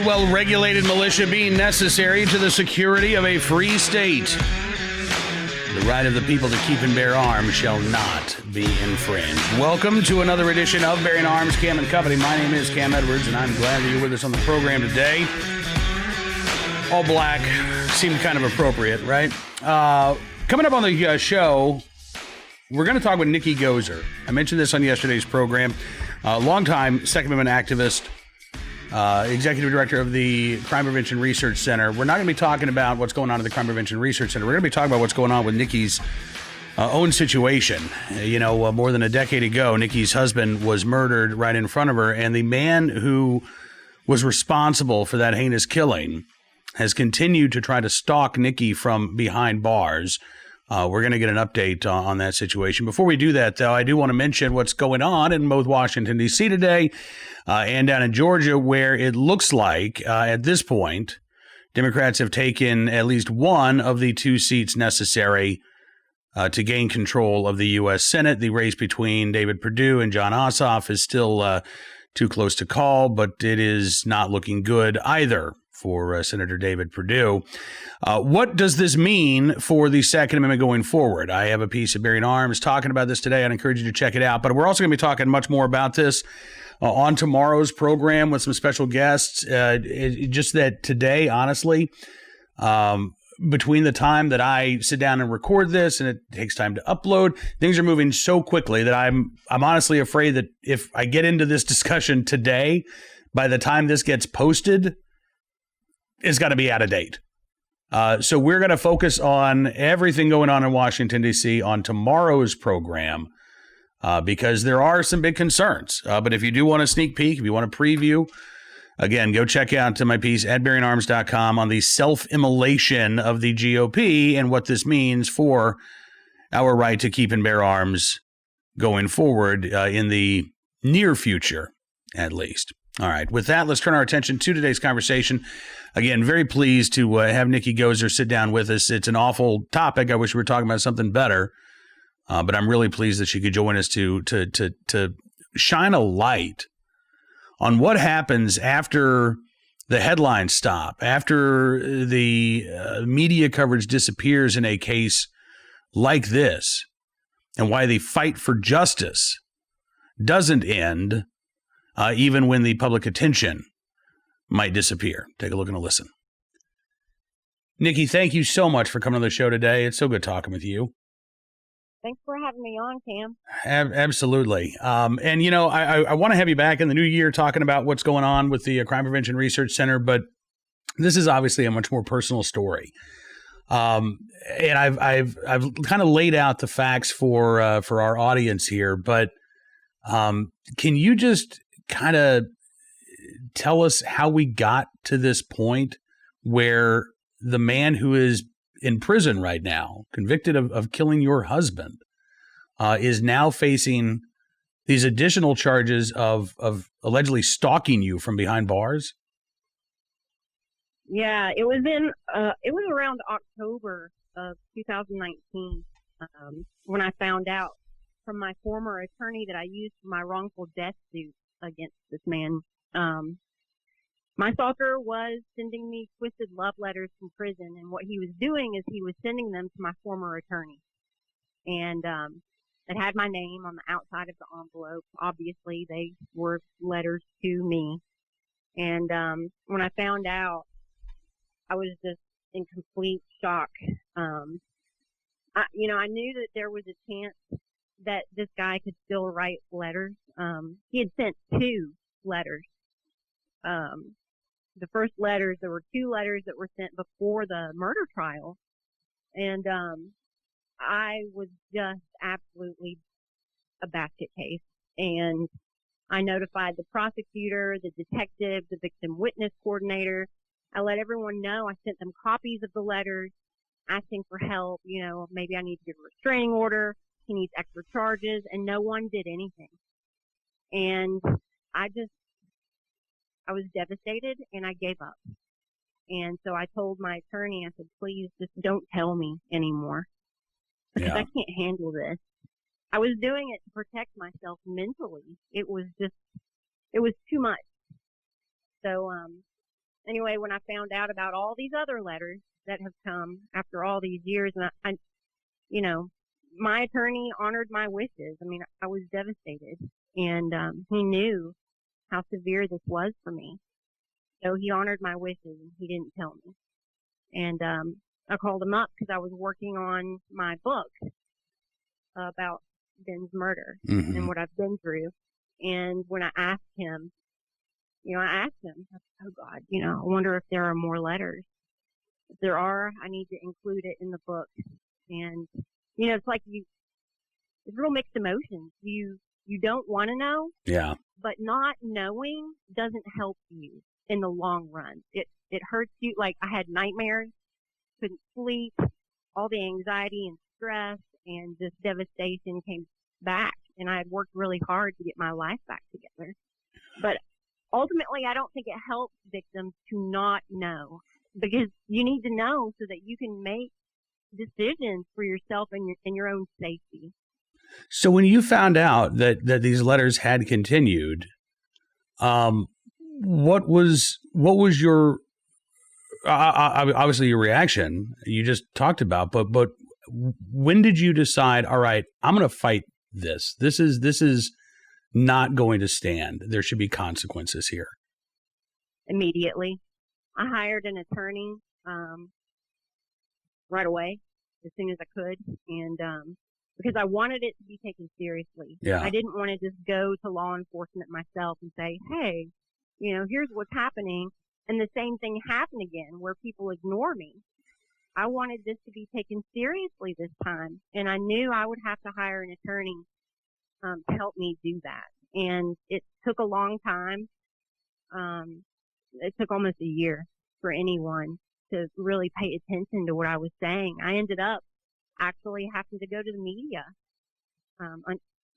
well-regulated militia being necessary to the security of a free state. The right of the people to keep and bear arms shall not be infringed. Welcome to another edition of Bearing Arms, Cam and Company. My name is Cam Edwards, and I'm glad that you're with us on the program today. All black seemed kind of appropriate, right? Coming up on the show, we're going to talk with Nikki Goeser. I mentioned this on yesterday's program. Longtime Second Amendment activist, executive director of the Crime Prevention Research Center. We're not going to be talking about what's going on at the Crime Prevention Research Center. We're going to be talking about what's going on with Nikki's own situation. More than a decade ago, Nikki's husband was murdered right in front of her, and the man who was responsible for that heinous killing has continued to try to stalk Nikki from behind bars. We're going to get an update on that situation. Before we do that, though, I do want to mention what's going on in both Washington, D.C. today and down in Georgia, where it looks like at this point, Democrats have taken at least one of the two seats necessary to gain control of the U.S. Senate. The race between David Perdue and John Ossoff is still too close to call, but it is not looking good either for Senator David Perdue. What does this mean for the Second Amendment going forward? I have a piece of Bearing Arms talking about this today. I'd encourage you to check it out. But we're also going to be talking much more about this on tomorrow's program with some special guests. Just that today, honestly, between the time that I sit down and record this and it takes time to upload, things are moving so quickly that I'm honestly afraid that if I get into this discussion today, by the time this gets posted, it's got to be out of date. So we're going to focus on everything going on in Washington, D.C. on tomorrow's program because there are some big concerns. But if you do want a sneak peek, if you want a preview, again, go check out my piece at bearingarms.com on the self-immolation of the GOP and what this means for our right to keep and bear arms going forward in the near future, at least. All right. With that, let's turn our attention to today's conversation. Again, very pleased to have Nikki Goeser sit down with us. It's an awful topic. I wish we were talking about something better, but I'm really pleased that she could join us to shine a light on what happens after the headlines stop, after the media coverage disappears in a case like this, and why the fight for justice doesn't end even when the public attention might disappear. Take a look and a listen. Nikki, thank you so much for coming on the show today. It's so good talking with you. Thanks for having me on, Cam. Absolutely. I want to have you back in the new year talking about what's going on with the Crime Prevention Research Center, but this is obviously a much more personal story. And I've kind of laid out the facts for our audience here, but can you just kind of tell us how we got to this point where the man who is in prison right now, convicted of killing your husband, is now facing these additional charges of allegedly stalking you from behind bars? Yeah, it was around October of 2019 when I found out from my former attorney that I used for my wrongful death suit against this man. My stalker was sending me twisted love letters from prison, and what he was doing is he was sending them to my former attorney. And it had my name on the outside of the envelope. Obviously, they were letters to me. And when I found out, I was just in complete shock. I knew that there was a chance that this guy could still write letters. He had sent 2 letters. The first letters, there were 2 letters that were sent before the murder trial. And I was just absolutely a basket case. And I notified the prosecutor, the detective, the victim witness coordinator. I let everyone know. I sent them copies of the letters asking for help. Maybe I need to get a restraining order. He needs extra charges. And no one did anything. And I was devastated and I gave up. And so I told my attorney, I said, please just don't tell me anymore because I can't handle this. I was doing it to protect myself mentally. It was too much. So, anyway, when I found out about all these other letters that have come after all these years, and I you know, my attorney honored my wishes. I mean, I was devastated, and he knew how severe this was for me. So he honored my wishes, and he didn't tell me. And I called him up because I was working on my book about Ben's murder and what I've been through. And when I asked him, I said, oh God, I wonder if there are more letters. If there are, I need to include it in the book. And, it's like it's real mixed emotions. You don't want to know. Yeah. But not knowing doesn't help you in the long run. It hurts you. Like, I had nightmares, couldn't sleep, all the anxiety and stress and this devastation came back, and I had worked really hard to get my life back together. But ultimately, I don't think it helps victims to not know, because you need to know so that you can make decisions for yourself and your own safety. So when you found out that these letters had continued, what was your obviously your reaction you just talked about, but when did you decide, all right, I'm going to fight this? This is not going to stand. There should be consequences here. Immediately. I hired an attorney right away, as soon as I could, and because I wanted it to be taken seriously. Yeah. I didn't want to just go to law enforcement myself and say, hey, here's what's happening, and the same thing happen again where people ignore me. I wanted this to be taken seriously this time, and I knew I would have to hire an attorney to help me do that. And it took a long time. It took almost a year for anyone to really pay attention to what I was saying. I ended up actually having to go to the media.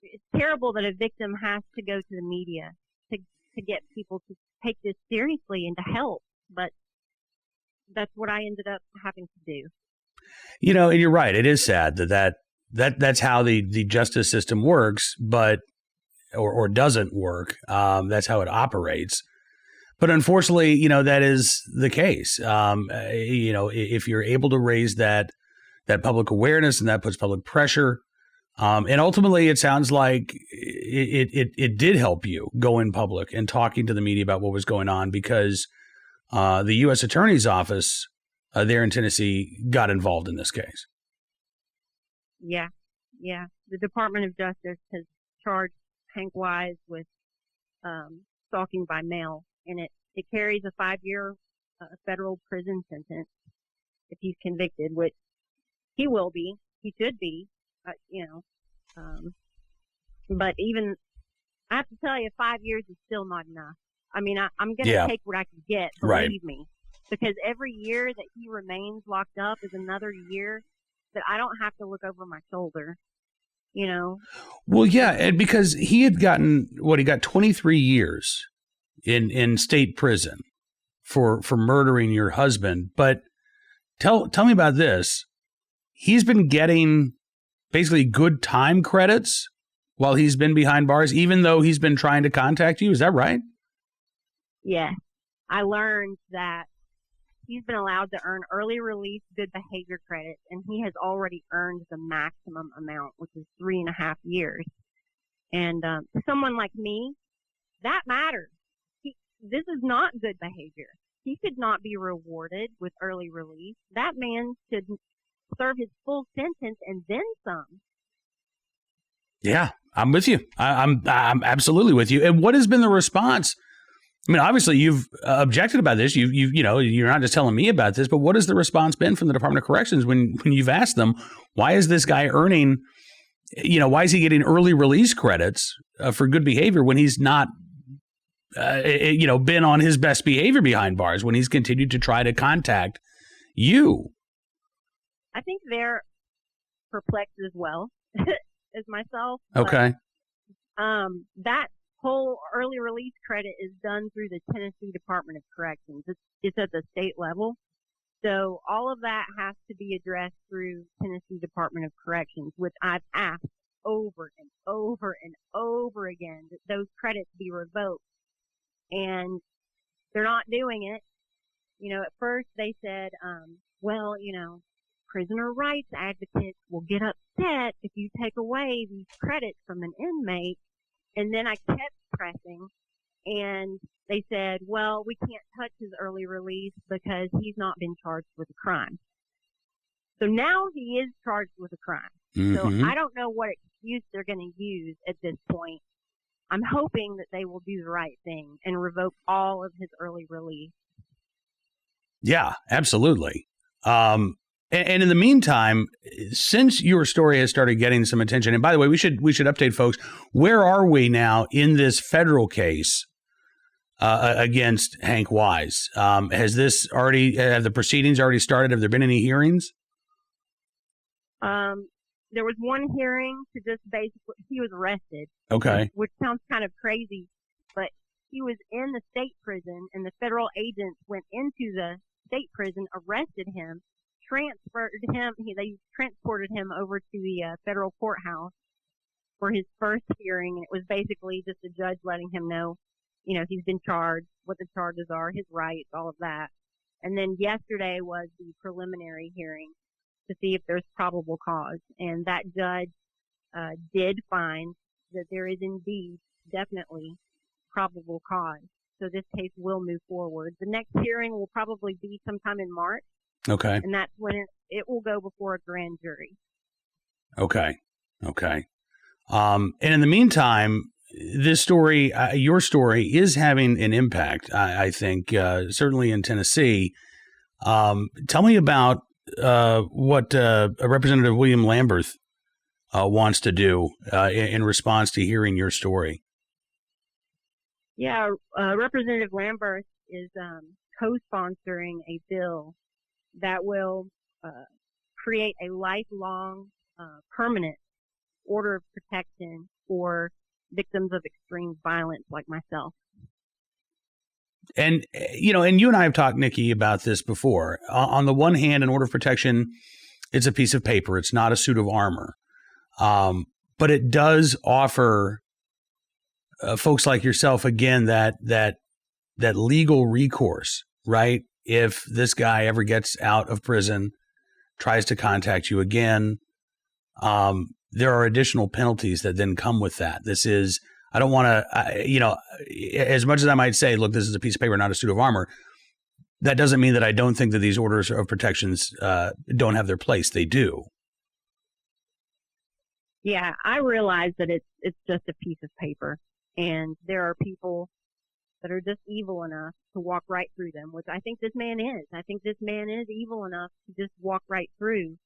It's terrible that a victim has to go to the media to get people to take this seriously and to help, but that's what I ended up having to do. And you're right. It is sad that's how the justice system works, but or doesn't work. That's how it operates. But unfortunately, that is the case. If you're able to raise that public awareness, and that puts public pressure, and ultimately, it sounds like it did help you go in public and talking to the media about what was going on, because the U.S. Attorney's Office there in Tennessee got involved in this case. Yeah. The Department of Justice has charged Hank Wise with stalking by mail, and it carries a 5-year federal prison sentence if he's convicted, which he will be. He should be, but even, I have to tell you, 5 years is still not enough. I mean, I'm going to take what I can get, believe me, because every year that he remains locked up is another year that I don't have to look over my shoulder, Well, yeah, and because he had gotten, he got 23 years in state prison for murdering your husband. But tell me about this. He's been getting basically good time credits while he's been behind bars, even though he's been trying to contact you. Is that right? Yes. I learned that he's been allowed to earn early release good behavior credits, and he has already earned the maximum amount, which is 3.5 years. And to someone like me, that matters. This is not good behavior. He should not be rewarded with early release. That man should serve his full sentence and then some. Yeah, I'm with you. I'm absolutely with you. And what has been the response? I mean, obviously you've objected about this. You're not just telling me about this, but what has the response been from the Department of Corrections when you've asked them, why is this guy earning, why is he getting early release credits for good behavior when he's not, been on his best behavior behind bars, when he's continued to try to contact you? I think they're perplexed as well as myself. Okay. That whole early release credit is done through the Tennessee Department of Corrections. It's at the state level. So all of that has to be addressed through Tennessee Department of Corrections, which I've asked over and over and over again that those credits be revoked. And they're not doing it. At first they said, well, prisoner rights advocates will get upset if you take away these credits from an inmate. And then I kept pressing, and they said, well, we can't touch his early release because he's not been charged with a crime. So now he is charged with a crime. Mm-hmm. So I don't know what excuse they're going to use at this point. I'm hoping that they will do the right thing and revoke all of his early release. Yeah, absolutely. And in the meantime, since your story has started getting some attention, and by the way, we should update folks. Where are we now in this federal case against Hank Wise? Have the proceedings already started? Have there been any hearings? There was one hearing to just basically, he was arrested. Okay. Which sounds kind of crazy, but he was in the state prison, and the federal agents went into the state prison, arrested him, they transported him over to the federal courthouse for his first hearing, and it was basically just the judge letting him know, he's been charged, what the charges are, his rights, all of that. And then yesterday was the preliminary hearing to see if there's probable cause, and that judge did find that there is indeed definitely probable cause. So this case will move forward. The next hearing will probably be sometime in March. Okay. And that's when it will go before a grand jury. Okay. And in the meantime, this story, your story, is having an impact, I think, certainly in Tennessee. Tell me about what Representative William Lamberth wants to do in response to hearing your story. Yeah, Representative Lamberth is co-sponsoring a bill that will create a lifelong, permanent order of protection for victims of extreme violence like myself. And, and you and I have talked, Nikki, about this before. On the one hand, an order of protection, it's a piece of paper. It's not a suit of armor. But it does offer folks like yourself, again, that legal recourse, right? If this guy ever gets out of prison, tries to contact you again, there are additional penalties that then come with that. This is, I don't want to, as much as I might say, look, this is a piece of paper, not a suit of armor. That doesn't mean that I don't think that these orders of protections don't have their place. They do. Yeah, I realize that it's just a piece of paper, and there are people that are just evil enough to walk right through them, which I think this man is. I think this man is evil enough to just walk right through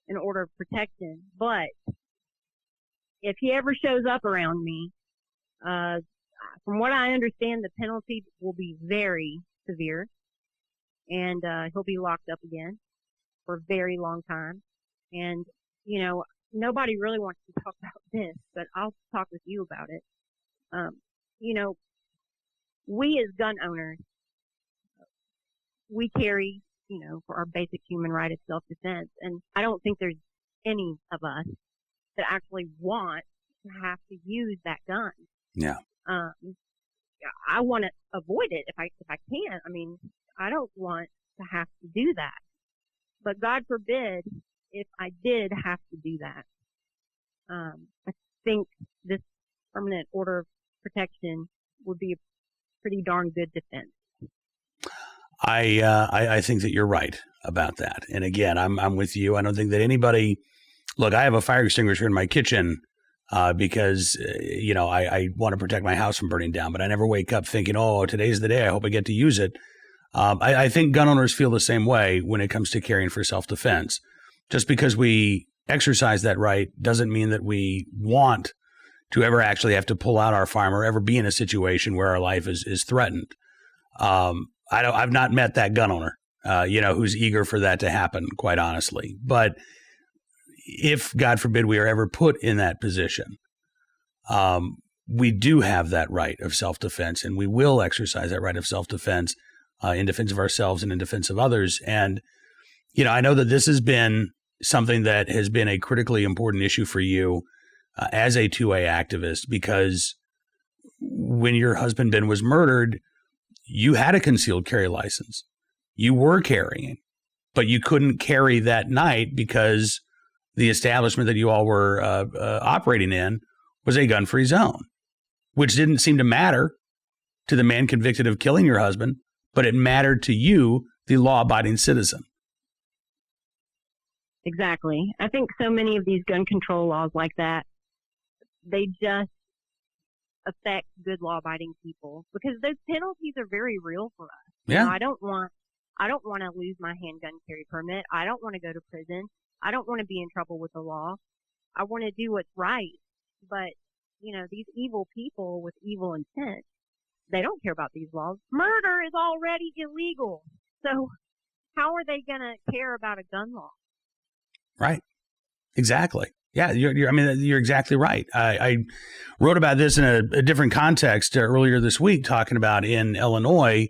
an order of protection. But if he ever shows up around me, from what I understand, the penalty will be very severe, and he'll be locked up again for a very long time. And, nobody really wants to talk about this, but I'll talk with you about it. We as gun owners, we carry, for our basic human right of self-defense. And I don't think there's any of us that actually want to have to use that gun. Yeah. I want to avoid it if I can. I mean, I don't want to have to do that. But God forbid if I did have to do that. I think this permanent order of protection would be a pretty darn good defense. I think that you're right about that. And again, I'm with you. I don't think that anybody, look, I have a fire extinguisher in my kitchen because, I want to protect my house from burning down, but I never wake up thinking, oh, today's the day. I hope I get to use it. I think gun owners feel the same way when it comes to carrying for self-defense. Just because we exercise that right doesn't mean that we want to ever actually have to pull out our firearm or ever be in a situation where our life is threatened. I've not met that gun owner, who's eager for that to happen, quite honestly. But if, God forbid, we are ever put in that position, we do have that right of self-defense, and we will exercise that right of self-defense in defense of ourselves and in defense of others. And, I know that this has been something that has been a critically important issue for you as a 2A activist, because when your husband Ben was murdered, you had a concealed carry license. you were carrying, but you couldn't carry that night because the establishment that you all were operating in was a gun-free zone, which didn't seem to matter to the man convicted of killing your husband, but it mattered to you, the law-abiding citizen. Exactly. I think so many of these gun control laws like that, they just affect good law-abiding people because those penalties are very real for us. Yeah. You know, I don't want to lose my handgun carry permit. I don't want to go to prison. I don't want to be in trouble with the law. I want to do what's right. But, you know, these evil people with evil intent, they don't care about these laws. Murder is already illegal. So how are they going to care about a gun law? Right. Exactly. Yeah, you're exactly right. I wrote about this in a different context earlier this week, talking about in Illinois,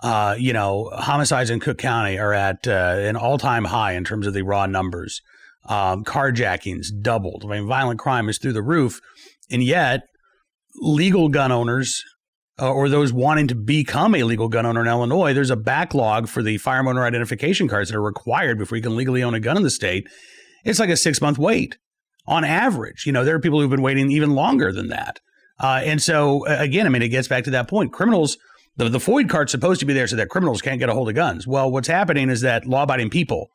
homicides in Cook County are at an all-time high in terms of the raw numbers. Carjackings doubled. I mean, violent crime is through the roof. And yet, legal gun owners or those wanting to become a legal gun owner in Illinois, there's a backlog for the firearm owner identification cards that are required before you can legally own a gun in the state. It's like a 6-month wait on average. You know, there are people who've been waiting even longer than that. And so, again, I mean, it gets back to that point. Criminals, the FOID card's supposed to be there so that criminals can't get a hold of guns. Well, what's happening is that law-abiding people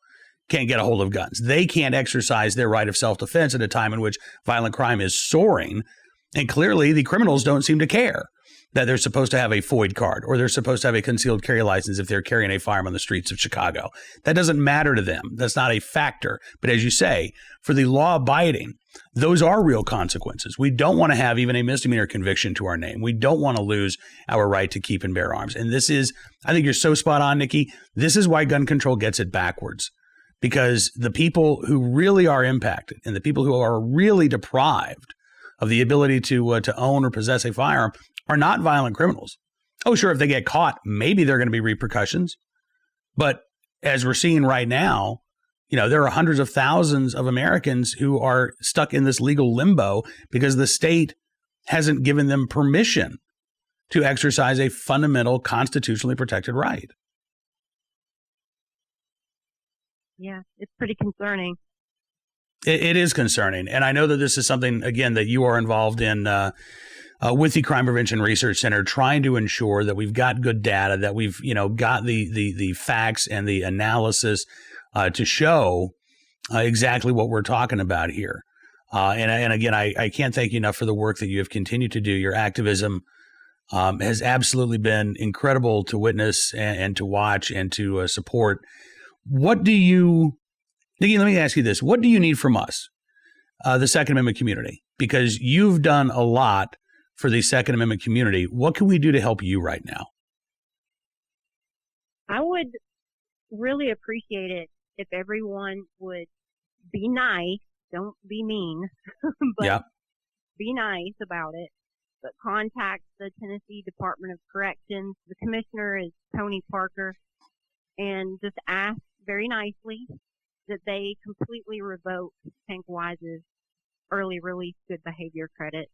can't get a hold of guns. They can't exercise their right of self-defense at a time in which violent crime is soaring. And clearly, the criminals don't seem to care that they're supposed to have a FOID card or they're supposed to have a concealed carry license if they're carrying a firearm on the streets of Chicago. That doesn't matter to them. That's not a factor. But as you say, for the law abiding, those are real consequences. We don't want to have even a misdemeanor conviction to our name. We don't want to lose our right to keep and bear arms. And this is, I think you're so spot on, Nikki. This is why gun control gets it backwards, because the people who really are impacted and the people who are really deprived of the ability to own or possess a firearm are not violent criminals. Oh, sure, if they get caught, maybe there are going to be repercussions. But as we're seeing right now, you know, there are hundreds of thousands of Americans who are stuck in this legal limbo because the state hasn't given them permission to exercise a fundamental constitutionally protected right. Yeah, it's pretty concerning. It is concerning. And I know that this is something, again, that you are involved in with the Crime Prevention Research Center, trying to ensure that we've got good data, that we've, got the facts and the analysis to show exactly what we're talking about here. And again, I can't thank you enough for the work that you have continued to do. Your activism has absolutely been incredible to witness and to watch and to support. Nikki, let me ask you this. What do you need from us, the Second Amendment community? Because you've done a lot for the Second Amendment community. What can we do to help you right now? I would really appreciate it if everyone would be nice. Don't be mean, but be nice about it. But contact the Tennessee Department of Corrections. The commissioner is Tony Parker, and just ask very nicely that they completely revoke Hank Wise's early release good behavior credit.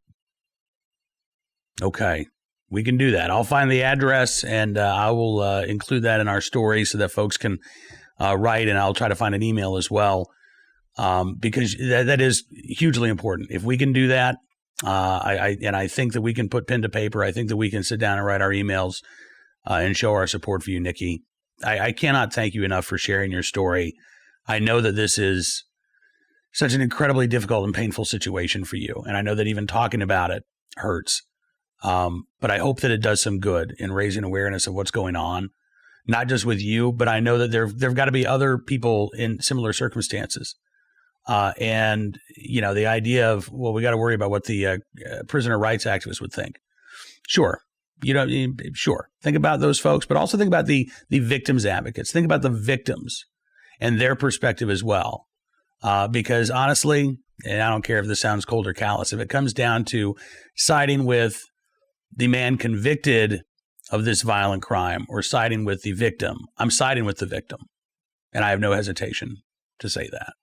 Okay, we can do that. I'll find the address and I will include that in our story so that folks can write, and I'll try to find an email as well because that is hugely important. If we can do that, I think that we can put pen to paper. I think that we can sit down and write our emails and show our support for you, Nikki. I cannot thank you enough for sharing your story. I know that this is such an incredibly difficult and painful situation for you. And I know that even talking about it hurts. But I hope that it does some good in raising awareness of what's going on, not just with you, but I know that there've got to be other people in similar circumstances. And, the idea of, well, we got to worry about what the prisoner rights activists would think. Sure. Sure. Think about those folks, but also think about the victims advocates. Think about the victims and their perspective as well. Because honestly, and I don't care if this sounds cold or callous, if it comes down to siding with the man convicted of this violent crime or siding with the victim, I'm siding with the victim. And I have no hesitation to say that.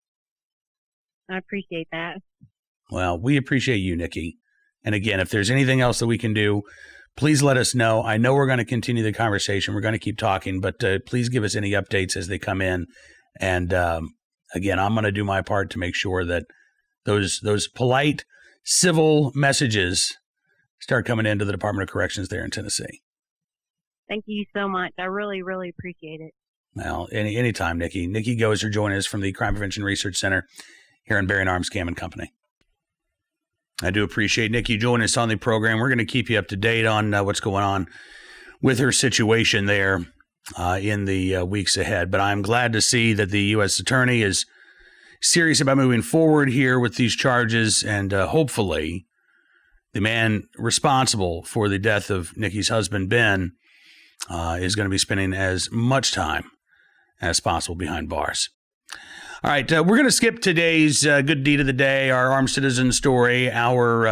I appreciate that. Well, we appreciate you, Nikki. And again, if there's anything else that we can do, please let us know. I know we're going to continue the conversation. We're going to keep talking, but please give us any updates as they come in. And again, I'm going to do my part to make sure that those polite, civil messages start coming into the Department of Corrections there in Tennessee. Thank you so much. I really, really appreciate it. Well, anytime, Nikki. Nikki Goeser joining us from the Crime Prevention Research Center here in Bearing Arms Cam and Company. I do appreciate Nikki joining us on the program. We're going to keep you up to date on what's going on with her situation there in the weeks ahead. But I'm glad to see that the U.S. Attorney is serious about moving forward here with these charges, and hopefully the man responsible for the death of Nikki's husband, Ben, is going to be spending as much time as possible behind bars. All right, we're going to skip today's good deed of the day, our armed citizen story, our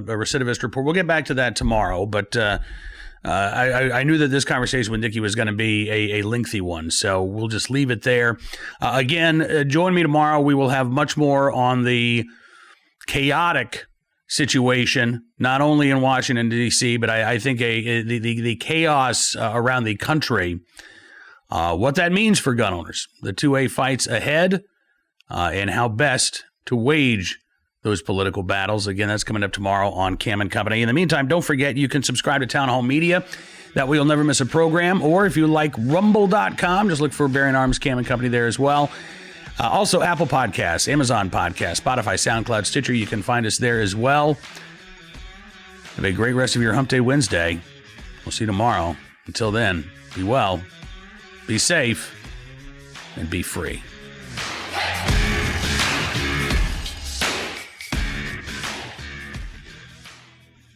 recidivist report. We'll get back to that tomorrow, but I knew that this conversation with Nikki was going to be a lengthy one, so we'll just leave it there. Again, join me tomorrow. We will have much more on the chaotic situation, not only in Washington, D.C., but I think the chaos around the country, what that means for gun owners, the 2A fights ahead, and how best to wage those political battles. Again, that's coming up tomorrow on Cam and Company. In the meantime, don't forget you can subscribe to Town Hall Media. That way you'll never miss a program. Or if you like rumble.com, just look for Bearing Arms Cam and Company there as well. Also, Apple Podcasts, Amazon Podcasts, Spotify, SoundCloud, Stitcher. You can find us there as well. Have a great rest of your Hump Day Wednesday. We'll see you tomorrow. Until then, be well, be safe, and be free.